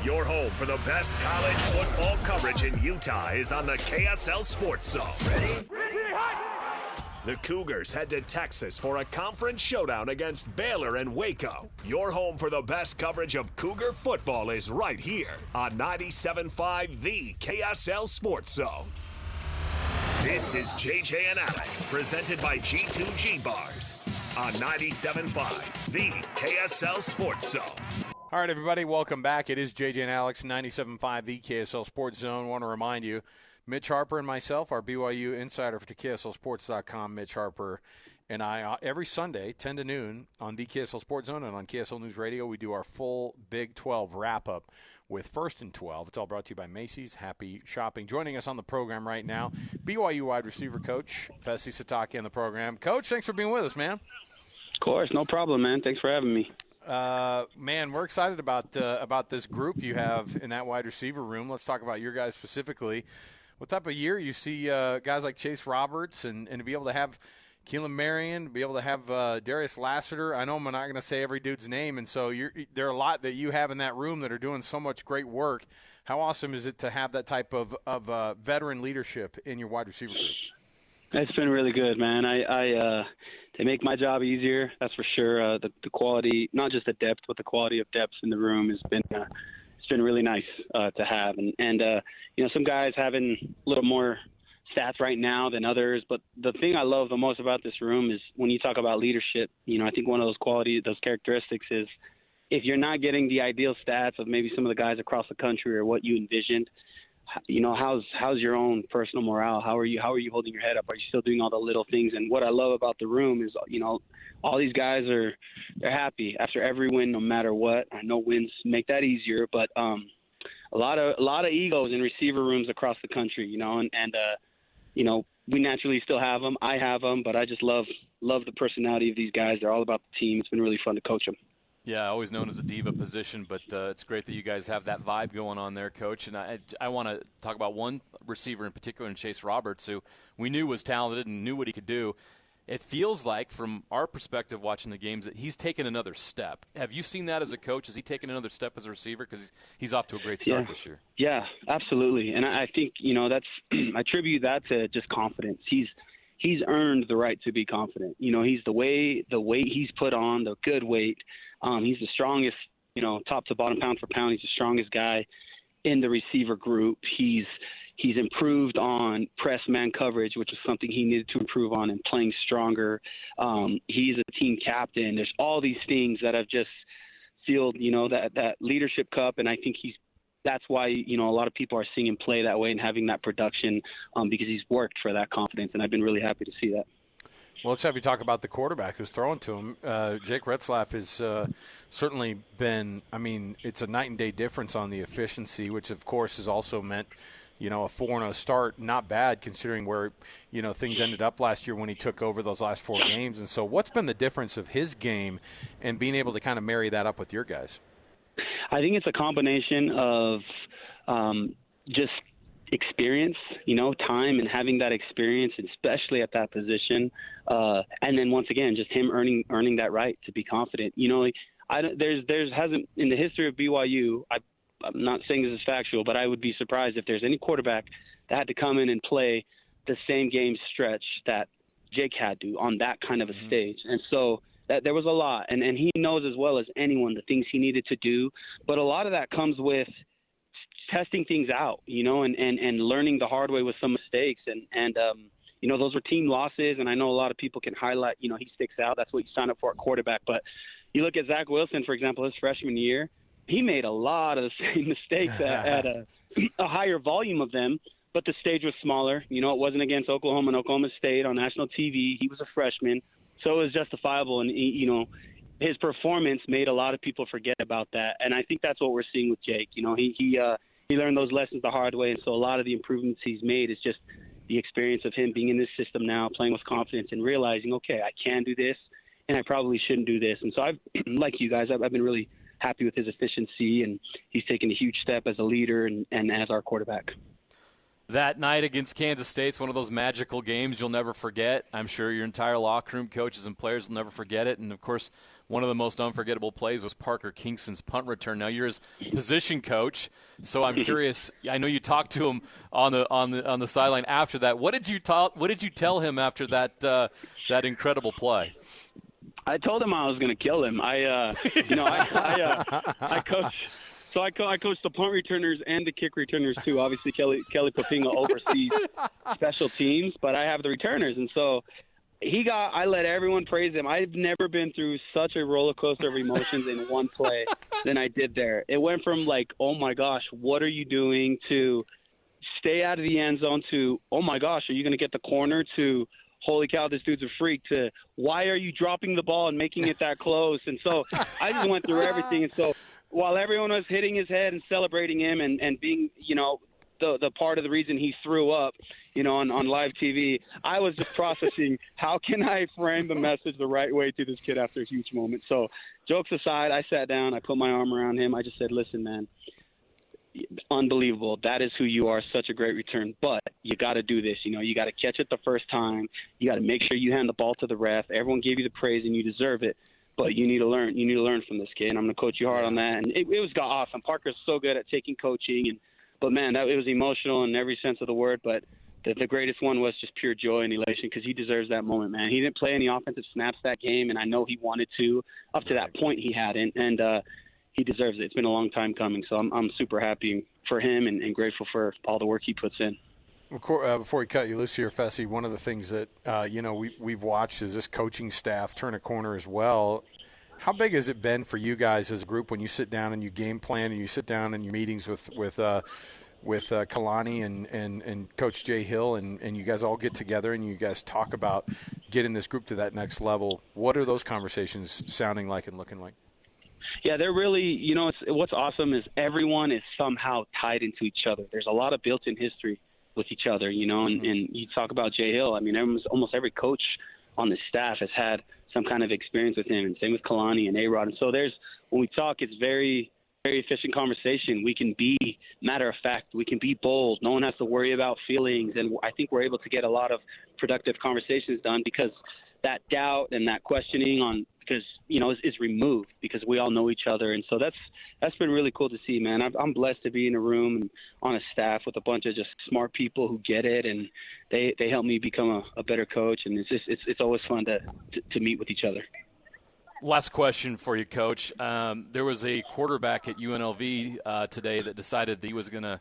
Your home for the best college football coverage in Utah is on the KSL Sports Zone. Ready? The Cougars head to Texas for a conference showdown against Baylor and Waco. Your home for the best coverage of Cougar football is right here on 97.5 The KSL Sports Zone. This is JJ and Alex, presented by G2G Bars on 97.5 The KSL Sports Zone. All right, everybody, welcome back. It is JJ and Alex, 97.5 The KSL Sports Zone. I want to remind you, Mitch Harper and myself, our BYU insider for KSLSports.com, Mitch Harper and I, every Sunday, 10 to noon on the KSL Sports Zone and on KSL News Radio, we do our full Big 12 wrap-up with First and 12. It's all brought to you by Macy's. Happy shopping. Joining us on the program right now, BYU wide receiver coach Fesi Sitake in the program. Coach, thanks for being with us, man. Of course, no problem, man. Thanks for having me. Man, we're excited about this group you have in that wide receiver room. Let's talk about your guys specifically. What type of year you see guys like Chase Roberts and to be able to have Keelan Marion, to be able to have Darius Lassiter. I know I'm not going to say every dude's name, and so there are a lot that you have in that room that are doing so much great work. How awesome is it to have that type of veteran leadership in your wide receiver group? It's been really good, man. They make my job easier, that's for sure. The quality, not just the depth, but the quality of depth in the room has been it's been really nice to have. And you know, some guys having a little more stats right now than others. But the thing I love the most about this room is when you talk about leadership, you know, I think one of those characteristics is if you're not getting the ideal stats of maybe some of the guys across the country or what you envisioned, you know, how's your own personal morale? How are you holding your head up? Are you still doing all the little things? And what I love about the room is, you know, all these guys they're happy after every win, no matter what. I know wins make that easier, but a lot of egos in receiver rooms across the country, you know, and you know, we naturally still have them. I have them, but I just love the personality of these guys. They're all about the team. It's been really fun to coach them. Yeah, always known as a diva position, but it's great that you guys have that vibe going on there, Coach. And I want to talk about one receiver in particular, in Chase Roberts, who we knew was talented and knew what he could do. It feels like, from our perspective watching the games, that he's taken another step. Have you seen that as a coach? Has he taken another step as a receiver? Because he's off to a great start this year. Yeah, absolutely. And I think, you know, that's I attribute that to just confidence. He's earned the right to be confident. You know, he's the weight he's put on, the good weight. He's the strongest, you know, top to bottom, pound for pound. He's the strongest guy in the receiver group. He's improved on press man coverage, which is something he needed to improve on, and playing stronger. He's a team captain. There's all these things that have just sealed, you know, that leadership cup. And I think that's why, you know, a lot of people are seeing him play that way and having that production because he's worked for that confidence. And I've been really happy to see that. Well, let's have you talk about the quarterback who's throwing to him. Jake Retzlaff has certainly been, I mean, it's a night and day difference on the efficiency, which, of course, has also meant, you know, a 4-0 start. Not bad considering where, you know, things ended up last year when he took over those last 4 games. And so what's been the difference of his game and being able to kind of marry that up with your guys? I think it's a combination of just experience, you know, time and having that experience, especially at that position. And then once again, just him earning that right to be confident. You know, there's hasn't in the history of BYU, I'm not saying this is factual, but I would be surprised if there's any quarterback that had to come in and play the same game stretch that Jake had to on that kind of a stage. And so that there was a lot, and he knows as well as anyone the things he needed to do. But a lot of that comes with testing things out, you know, and learning the hard way with some mistakes. And you know, those were team losses, and I know a lot of people can highlight, you know, he sticks out. That's what you sign up for at quarterback. But you look at Zach Wilson, for example, his freshman year, he made a lot of the same mistakes at a higher volume of them, but the stage was smaller. You know, it wasn't against Oklahoma and Oklahoma State on national TV. He was a freshman, so it was justifiable. And, you know, his performance made a lot of people forget about that. And I think that's what we're seeing with Jake. You know, he learned those lessons the hard way, and so a lot of the improvements he's made is just the experience of him being in this system now, playing with confidence and realizing, okay, I can do this, and I probably shouldn't do this. And so I've, like you guys, I've been really happy with his efficiency, and he's taken a huge step as a leader and as our quarterback. That night against Kansas State's one of those magical games you'll never forget. I'm sure your entire locker room, coaches and players will never forget it. And, of course, one of the most unforgettable plays was Parker Kingston's punt return. Now you're his position coach, so I'm curious. I know you talked to him on the sideline after that. What did you tell him after that incredible play? I told him I was going to kill him. I coach. So I coach the punt returners and the kick returners too. Obviously, Kelly Papinga oversees special teams, but I have the returners, and so I let everyone praise him. I've never been through such a roller coaster of emotions in one play than I did there. It went from like, oh my gosh, what are you doing, to stay out of the end zone, to, oh my gosh, are you going to get the corner, to, holy cow, this dude's a freak, to, why are you dropping the ball and making it that close? And so I just went through everything. And so while everyone was hitting his head and celebrating him and being, the part of the reason he threw up, on live TV, I was just processing, how can I frame the message the right way to this kid after a huge moment? So jokes aside, I sat down, I put my arm around him. I just said, listen, man, unbelievable. That is who you are. Such a great return. But you got to do this. You got to catch it the first time. You got to make sure you hand the ball to the ref. Everyone gave you the praise and you deserve it. But you need to learn. You need to learn from this kid. And I'm going to coach you hard on that. And it was awesome. Parker's so good at taking coaching. But, man, it was emotional in every sense of the word. But the greatest one was just pure joy and elation, because he deserves that moment, man. He didn't play any offensive snaps that game, and I know he wanted to. Up to that point he hadn't. And he deserves it. It's been a long time coming. So I'm super happy for him and grateful for all the work he puts in. Before we cut you loose here, Fesi, one of the things that we've watched is this coaching staff turn a corner as well. How big has it been for you guys as a group when you sit down and you game plan and you sit down in your meetings with Kalani and Coach Jay Hill and you guys all get together and you guys talk about getting this group to that next level? What are those conversations sounding like and looking like? Yeah, they're really, what's awesome is everyone is somehow tied into each other. There's a lot of built-in history with each other, and you talk about Jay Hill. I mean, almost every coach on the staff has had some kind of experience with him, and same with Kalani and A-Rod. And so when we talk, it's very, very efficient conversation. We can be matter of fact. We can be bold. No one has to worry about feelings. And I think we're able to get a lot of productive conversations done because that doubt and that questioning is removed because we all know each other. And so that's been really cool to see, man. I'm blessed to be in a room and on a staff with a bunch of just smart people who get it, and they help me become a better coach. And it's always fun to meet with each other. Last question for you, Coach. There was a quarterback at UNLV today that decided that he was going to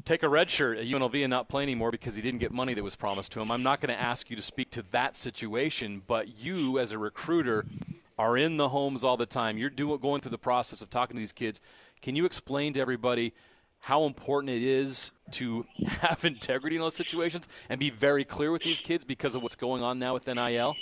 take a red shirt at UNLV and not play anymore because he didn't get money that was promised to him. I'm not going to ask you to speak to that situation, but you as a recruiter are in the homes all the time. You're going through the process of talking to these kids. Can you explain to everybody how important it is to have integrity in those situations and be very clear with these kids because of what's going on now with NIL?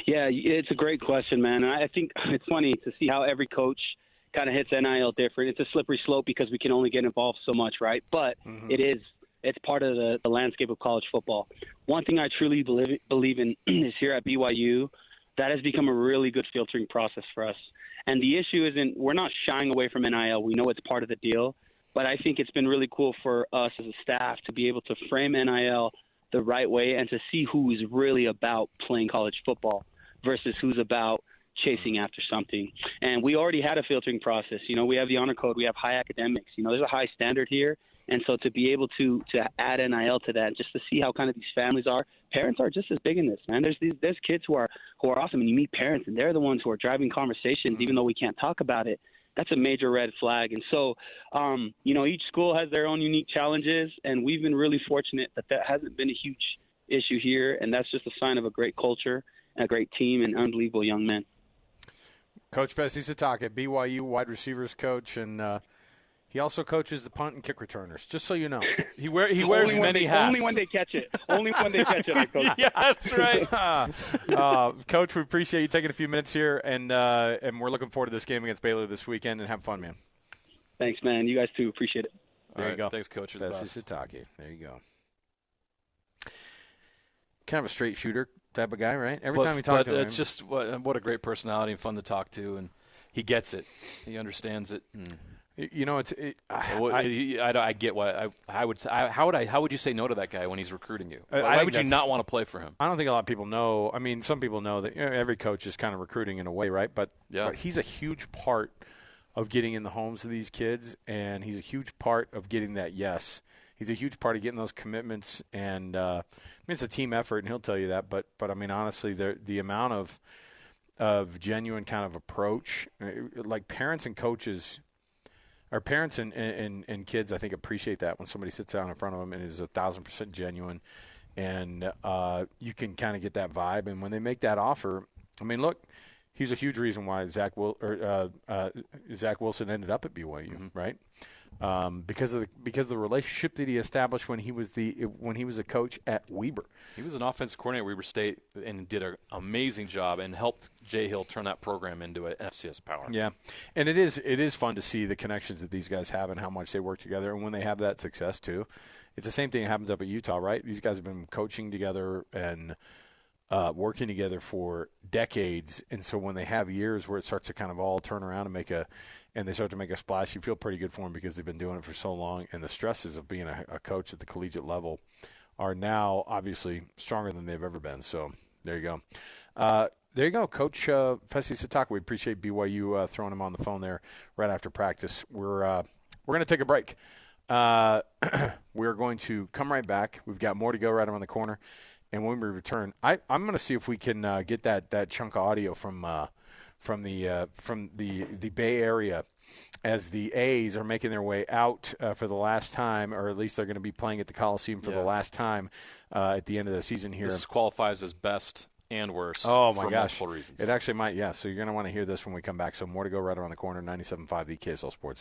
Yeah, it's a great question, man. I think it's funny to see how every coach kind of hits NIL different. It's a slippery slope because we can only get involved so much, right? But it's part of the landscape of college football. One thing I truly believe in is here at BYU, that has become a really good filtering process for us. And the issue isn't, we're not shying away from NIL. We know it's part of the deal. But I think it's been really cool for us as a staff to be able to frame NIL the right way and to see who's really about playing college football versus who's about chasing after something. And we already had a filtering process. We have the honor code. We have high academics. There's a high standard here. And so to be able to add NIL to that, just to see how kind of these families are, parents are just as big in this, man. There's kids who are awesome, and you meet parents, and they're the ones who are driving conversations, even though we can't talk about it. That's a major red flag. And so, each school has their own unique challenges, and we've been really fortunate that hasn't been a huge issue here, and that's just a sign of a great culture, a great team, and unbelievable young men. Coach Fesi Sitake, BYU wide receivers coach, and he also coaches the punt and kick returners, just so you know. He wears many hats. Only when they catch it. Only when they catch it, I coach. Yeah, that's right. Coach, we appreciate you taking a few minutes here, and we're looking forward to this game against Baylor this weekend, and have fun, man. Thanks, man. You guys, too. Appreciate it. There you go. Thanks, Coach. Fesi Sitake. There you go. Kind of a straight shooter type of guy, right? Every time we talk to him. It's just what a great personality and fun to talk to, and he gets it. He understands it. You know, I get why I would say. How would you say no to that guy when he's recruiting you? Why would you not want to play for him? I don't think a lot of people know. I mean, some people know that every coach is kind of recruiting in a way, right? But he's a huge part of getting in the homes of these kids, and he's a huge part of getting that yes. He's a huge part of getting those commitments, and I mean, it's a team effort, and he'll tell you that. But I mean, honestly, the amount of genuine kind of approach, like parents and coaches. Our parents and kids, I think, appreciate that when somebody sits down in front of them and is 1,000% genuine, and you can kind of get that vibe. And when they make that offer, I mean, look, he's a huge reason why Zach Wilson ended up at BYU, right? Because of the relationship that he established when he was a coach at Weber. He was an offensive coordinator at Weber State and did an amazing job and helped Jay Hill turn that program into an FCS power. Yeah, and it is fun to see the connections that these guys have and how much they work together, and when they have that success too. It's the same thing that happens up at Utah, right? These guys have been coaching together and working together for decades, and so when they have years where it starts to kind of all turn around and they start to make a splash, you feel pretty good for them because they've been doing it for so long, and the stresses of being a coach at the collegiate level are now obviously stronger than they've ever been. So there you go. There you go, Coach Fesi Sitake. We appreciate BYU throwing him on the phone there right after practice. We're going to take a break. We're going to come right back. We've got more to go right around the corner. And when we return, I'm going to see if we can get that chunk of audio from the Bay Area as the A's are making their way out for the last time, or at least they're going to be playing at the Coliseum for the last time at the end of the season here. This qualifies as best and worst for multiple reasons. It actually might, yeah. So you're going to want to hear this when we come back. So more to go right around the corner, 97.5 the KSL Sports.